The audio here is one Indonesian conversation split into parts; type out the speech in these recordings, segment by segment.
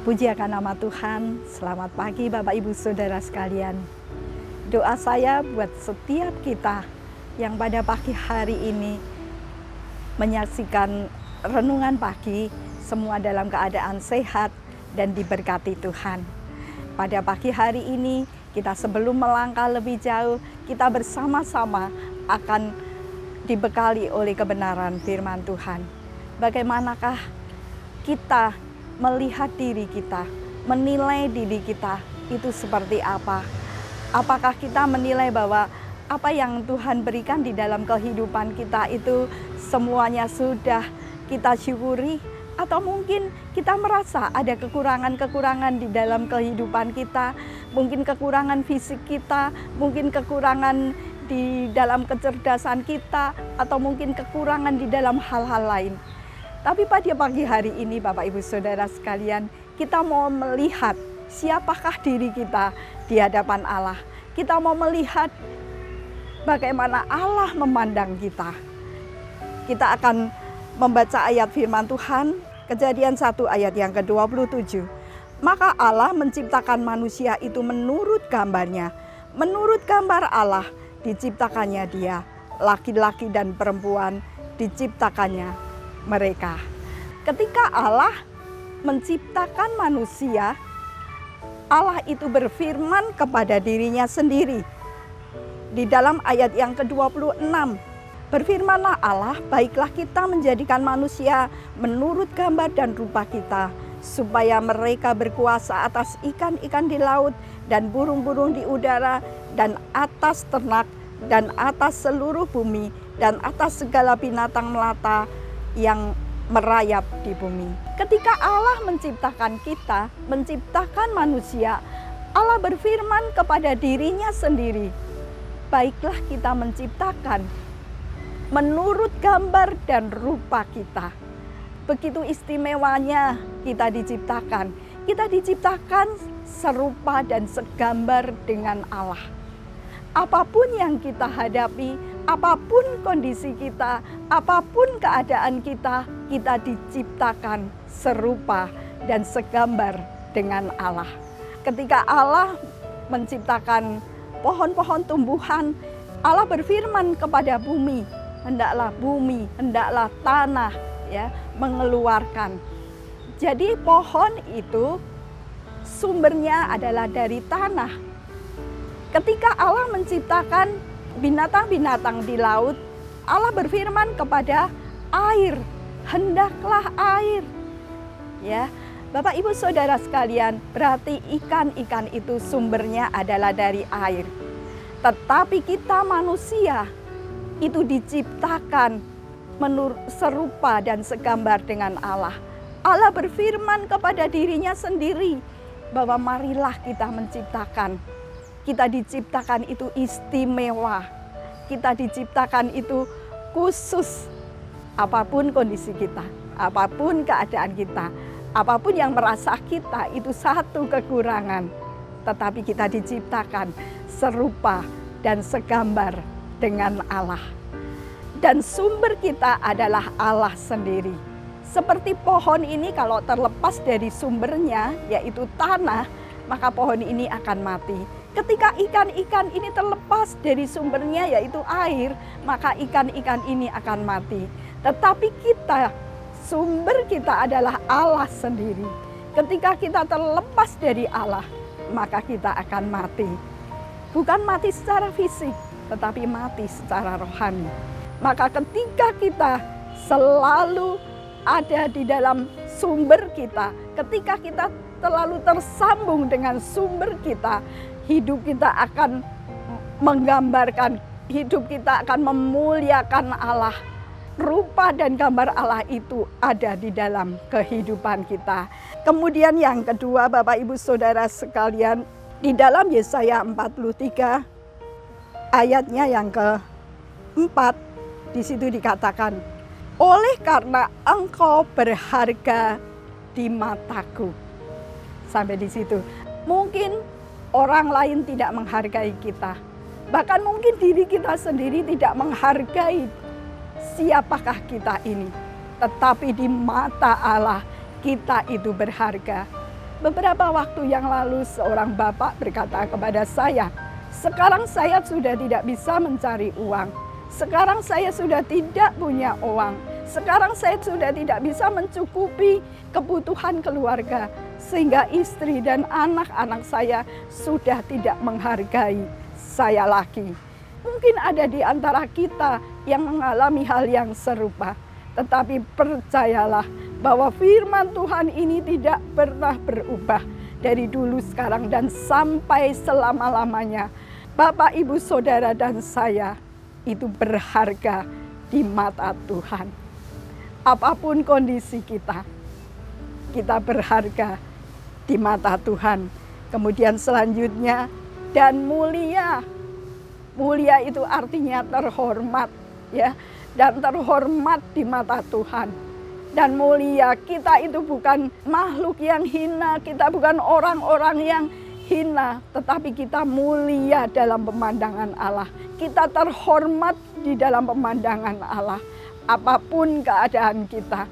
Puji akan nama Tuhan. Selamat pagi Bapak Ibu Saudara sekalian. Doa saya buat setiap kita yang pada pagi hari ini menyaksikan renungan pagi, semua dalam keadaan sehat dan diberkati Tuhan. Pada pagi hari ini, kita sebelum melangkah lebih jauh, kita bersama-sama akan dibekali oleh kebenaran firman Tuhan. Bagaimanakah kita melihat diri kita, menilai diri kita itu seperti apa? Apakah kita menilai bahwa apa yang Tuhan berikan di dalam kehidupan kita itu semuanya sudah kita syukuri? Atau mungkin kita merasa ada kekurangan-kekurangan di dalam kehidupan kita, mungkin kekurangan fisik kita, mungkin kekurangan di dalam kecerdasan kita, atau mungkin kekurangan di dalam hal-hal lain. Tapi pada pagi hari ini Bapak Ibu Saudara sekalian, kita mau melihat siapakah diri kita di hadapan Allah. Kita mau melihat bagaimana Allah memandang kita. Kita akan membaca ayat firman Tuhan, Kejadian 1 ayat yang ke-27. Maka Allah menciptakan manusia itu menurut gambarnya. Menurut gambar Allah diciptakannya dia, laki-laki dan perempuan diciptakannya mereka. Ketika Allah menciptakan manusia, Allah itu berfirman kepada dirinya sendiri. Di dalam ayat yang ke-26, berfirmanlah Allah, baiklah kita menjadikan manusia menurut gambar dan rupa kita, supaya mereka berkuasa atas ikan-ikan di laut dan burung-burung di udara dan atas ternak dan atas seluruh bumi dan atas segala binatang melata yang merayap di bumi. Ketika Allah menciptakan kita, menciptakan manusia, Allah berfirman kepada dirinya sendiri, baiklah kita menciptakan menurut gambar dan rupa kita. Begitu istimewanya kita diciptakan. Kita diciptakan serupa dan segambar dengan Allah. Apapun yang kita hadapi, apapun kondisi kita, apapun keadaan kita, kita diciptakan serupa dan segambar dengan Allah. Ketika Allah menciptakan pohon-pohon tumbuhan, Allah berfirman kepada bumi, hendaklah tanah ya mengeluarkan. Jadi pohon itu sumbernya adalah dari tanah. Ketika Allah menciptakan binatang-binatang di laut, Allah berfirman kepada air, hendaklah air. Ya, Bapak Ibu Saudara sekalian, berarti ikan-ikan itu sumbernya adalah dari air. Tetapi kita manusia itu diciptakan serupa dan segambar dengan Allah. Allah berfirman kepada dirinya sendiri bahwa marilah kita menciptakan. Kita diciptakan itu istimewa. Kita diciptakan itu khusus. Apapun kondisi kita, apapun keadaan kita, apapun yang merasa kita itu satu kekurangan. Tetapi kita diciptakan serupa dan segambar dengan Allah. Dan sumber kita adalah Allah sendiri. Seperti pohon ini kalau terlepas dari sumbernya, yaitu tanah, maka pohon ini akan mati. Ketika ikan-ikan ini terlepas dari sumbernya yaitu air, maka ikan-ikan ini akan mati. Tetapi kita, sumber kita adalah Allah sendiri. Ketika kita terlepas dari Allah, maka kita akan mati. Bukan mati secara fisik, tetapi mati secara rohani. Maka ketika kita selalu ada di dalam sumber kita, ketika kita selalu tersambung dengan sumber kita, hidup kita akan menggambarkan, hidup kita akan memuliakan Allah. Rupa dan gambar Allah itu ada di dalam kehidupan kita. Kemudian yang kedua Bapak Ibu Saudara sekalian, di dalam Yesaya 43 ayatnya yang ke-4, di situ dikatakan, oleh karena engkau berharga di mataku. Sampai di situ. Mungkin orang lain tidak menghargai kita. Bahkan mungkin diri kita sendiri tidak menghargai siapakah kita ini. Tetapi di mata Allah kita itu berharga. Beberapa waktu yang lalu seorang bapak berkata kepada saya, "Sekarang saya sudah tidak bisa mencari uang. Sekarang saya sudah tidak punya uang. Sekarang saya sudah tidak bisa mencukupi kebutuhan keluarga. Sehingga istri dan anak-anak saya sudah tidak menghargai saya lagi." Mungkin ada di antara kita yang mengalami hal yang serupa. Tetapi percayalah bahwa firman Tuhan ini tidak pernah berubah dari dulu, sekarang, dan sampai selama-lamanya. Bapak, Ibu, Saudara, dan saya itu berharga di mata Tuhan. Apapun kondisi kita, kita berharga di mata Tuhan. Kemudian selanjutnya, dan mulia. Mulia itu artinya terhormat, ya, dan terhormat di mata Tuhan. Dan mulia, kita itu bukan makhluk yang hina, kita bukan orang-orang yang hina, tetapi kita mulia dalam pemandangan Allah. Kita terhormat di dalam pemandangan Allah. Apapun keadaan kita,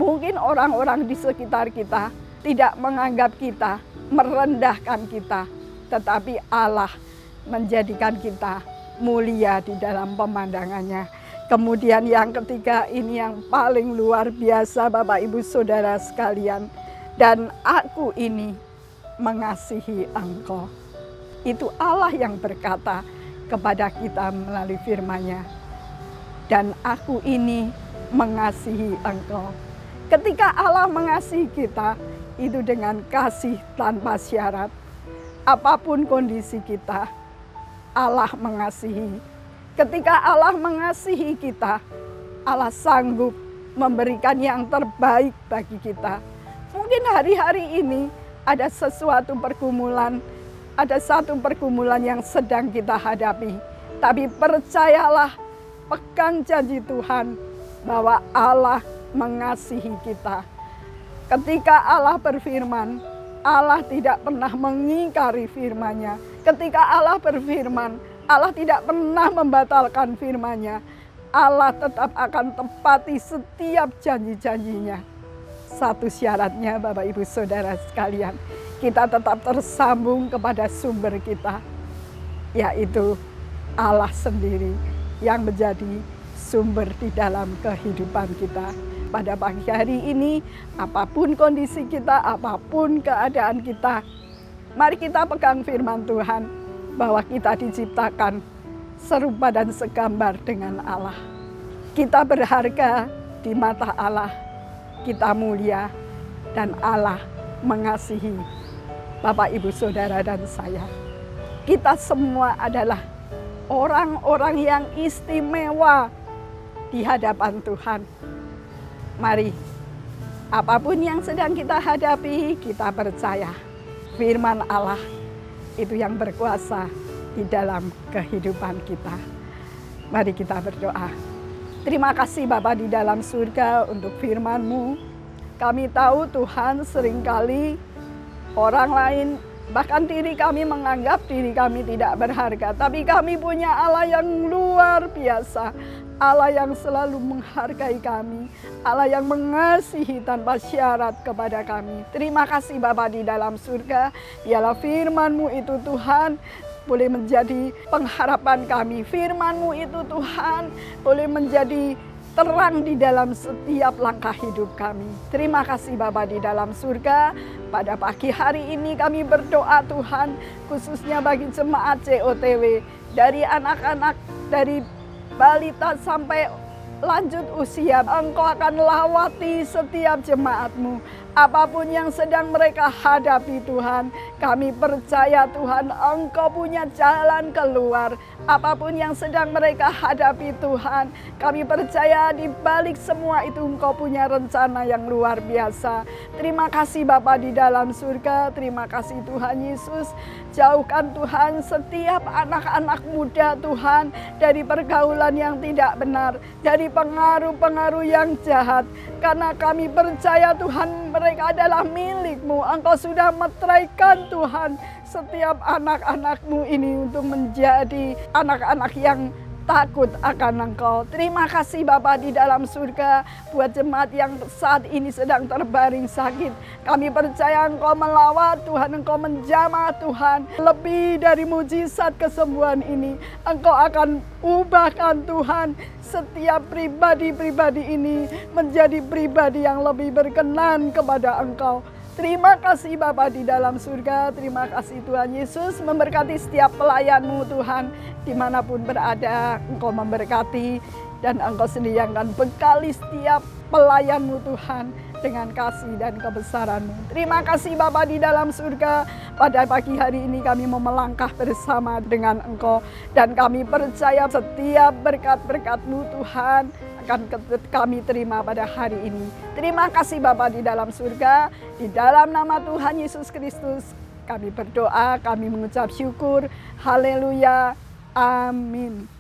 mungkin orang-orang di sekitar kita tidak menganggap kita, merendahkan kita, tetapi Allah menjadikan kita mulia di dalam pemandangannya. Kemudian yang ketiga, ini yang paling luar biasa Bapak Ibu Saudara sekalian. Dan aku ini mengasihi engkau. Itu Allah yang berkata kepada kita melalui firman-Nya. Dan aku ini mengasihi engkau. Ketika Allah mengasihi kita, itu dengan kasih tanpa syarat. Apapun kondisi kita, Allah mengasihi. Ketika Allah mengasihi kita, Allah sanggup memberikan yang terbaik bagi kita. Mungkin hari-hari ini ada sesuatu pergumulan, ada satu pergumulan yang sedang kita hadapi. Tapi percayalah, pegang janji Tuhan bahwa Allah mengasihi kita. Ketika Allah berfirman, Allah tidak pernah mengingkari firman-Nya. Ketika Allah berfirman, Allah tidak pernah membatalkan firman-Nya. Allah tetap akan tepati setiap janji-janjinya. Satu syaratnya Bapak Ibu Saudara sekalian, kita tetap tersambung kepada sumber kita, yaitu Allah sendiri yang menjadi sumber di dalam kehidupan kita. Pada pagi hari ini, apapun kondisi kita, apapun keadaan kita, mari kita pegang firman Tuhan bahwa kita diciptakan serupa dan segambar dengan Allah. Kita berharga di mata Allah, kita mulia, dan Allah mengasihi Bapak, Ibu, Saudara, dan saya. Kita semua adalah orang-orang yang istimewa di hadapan Tuhan. Mari, apapun yang sedang kita hadapi, kita percaya firman Allah itu yang berkuasa di dalam kehidupan kita. Mari kita berdoa. Terima kasih Bapa di dalam surga untuk firman-Mu. Kami tahu Tuhan, seringkali orang lain, bahkan diri kami menganggap diri kami tidak berharga. Tapi kami punya Allah yang luar biasa. Allah yang selalu menghargai kami, Allah yang mengasihi tanpa syarat kepada kami. Terima kasih Bapa di dalam surga, biarlah firman-Mu itu Tuhan boleh menjadi pengharapan kami. Firman-Mu itu Tuhan boleh menjadi terang di dalam setiap langkah hidup kami. Terima kasih Bapa di dalam surga. Pada pagi hari ini kami berdoa Tuhan, khususnya bagi jemaat COTW, dari anak-anak, dari balita sampai lanjut usia. Engkau akan lawati setiap jemaat-Mu. Apapun yang sedang mereka hadapi Tuhan, kami percaya Tuhan Engkau punya jalan keluar. Apapun yang sedang mereka hadapi Tuhan, kami percaya di balik semua itu Engkau punya rencana yang luar biasa. Terima kasih Bapa di dalam surga, terima kasih Tuhan Yesus. Jauhkan Tuhan setiap anak-anak muda Tuhan dari pergaulan yang tidak benar, dari pengaruh-pengaruh yang jahat. Karena kami percaya Tuhan mereka adalah milik-Mu. Engkau sudah meteraikan Tuhan setiap anak-anak-Mu ini untuk menjadi anak-anak yang takut akan Engkau. Terima kasih Bapa di dalam surga buat jemaat yang saat ini sedang terbaring sakit. Kami percaya Engkau melawat Tuhan, Engkau menjamah Tuhan. Lebih dari mujizat kesembuhan ini, Engkau akan ubahkan Tuhan setiap pribadi-pribadi ini menjadi pribadi yang lebih berkenan kepada Engkau. Terima kasih Bapa di dalam surga, terima kasih Tuhan Yesus memberkati setiap pelayan-Mu Tuhan. Dimanapun berada, Engkau memberkati dan Engkau sendiri yang akan bekali setiap pelayan-Mu Tuhan dengan kasih dan kebesaran-Mu. Terima kasih Bapa di dalam surga, pada pagi hari ini kami mau melangkah bersama dengan Engkau. Dan kami percaya setiap berkat-berkat-Mu Tuhan akan kami terima pada hari ini. Terima kasih Bapa di dalam surga, di dalam nama Tuhan Yesus Kristus kami berdoa, kami mengucap syukur. Haleluya, amin.